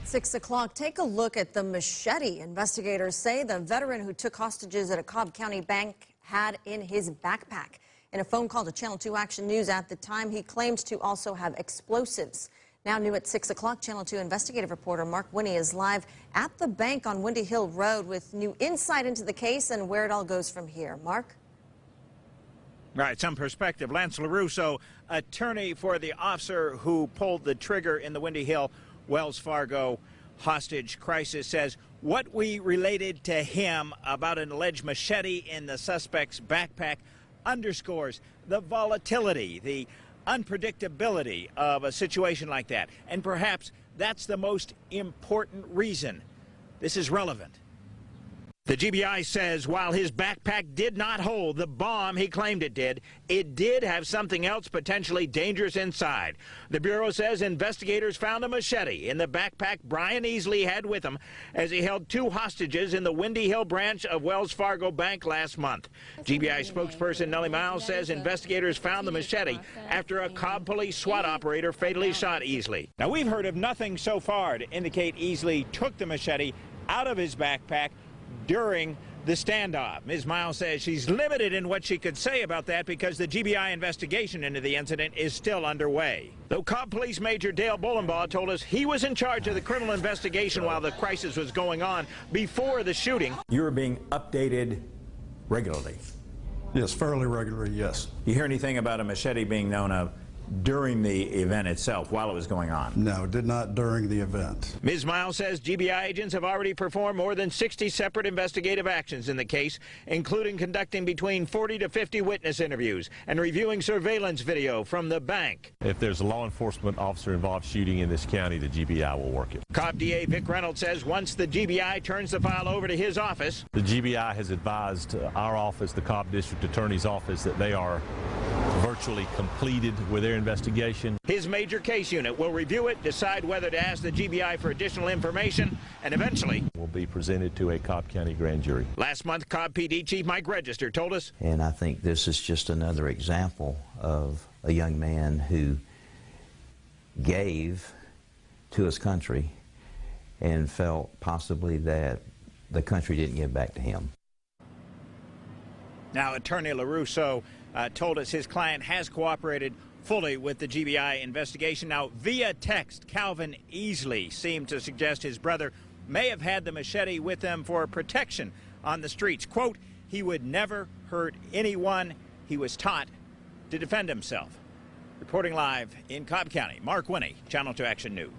6 o'clock, take a look at the machete investigators say the veteran who took hostages at a Cobb County bank had in his backpack. In a phone call to Channel 2 Action News at the time, he claimed to also have explosives. Now new at 6 o'clock, Channel 2 investigative reporter Mark Winnie is live at the bank on Windy Hill Road with new insight into the case and where it all goes from here. Mark? Right, some perspective. Lance LaRusso, attorney for the officer who pulled the trigger in the Windy Hill Wells Fargo hostage crisis, says what we related to him about an alleged machete in the suspect's backpack underscores the volatility, the unpredictability of a situation like that. And perhaps that's the most important reason this is relevant. The GBI says while his backpack did not hold the bomb he claimed it did have something else potentially dangerous inside. The Bureau says investigators found a machete in the backpack Brian Easley had with him as he held two hostages in the Windy Hill branch of Wells Fargo Bank last month. GBI spokesperson Nellie Miles says investigators found the machete after a Cobb police SWAT operator fatally shot Easley. Now, we've heard of nothing so far to indicate Easley took the machete out of his backpack during the standoff. Ms. Miles says she's limited in what she could say about that because the GBI investigation into the incident is still underway. Though Cobb Police Major Dale Bullenbaugh told us he was in charge of the criminal investigation while the crisis was going on before the shooting. You were being updated regularly? Yes, fairly regularly, yes. You hear anything about a machete being known of during the event itself, while it was going on? No, did not during the event. Ms. Miles says GBI agents have already performed more than 60 separate investigative actions in the case, including conducting between 40 to 50 witness interviews and reviewing surveillance video from the bank. If there's a law enforcement officer involved shooting in this county, the GBI will work it. Cobb DA Vic Reynolds says once the GBI turns the file over to his office. The GBI has advised our office, the Cobb District Attorney's Office, that they are virtually completed with their investigation. His major case unit will review it, decide whether to ask the GBI for additional information, and eventually will be presented to a Cobb County grand jury. Last month, Cobb PD Chief Mike Register told us. And I think this is just another example of a young man who gave to his country and felt possibly that the country didn't give back to him. Now, Attorney LaRusso told us his client has cooperated fully with the GBI investigation. Now, via text, Calvin Easley seemed to suggest his brother may have had the machete with him for protection on the streets. Quote, he would never hurt anyone. He was taught to defend himself. Reporting live in Cobb County, Mark Winnie, Channel 2 Action News.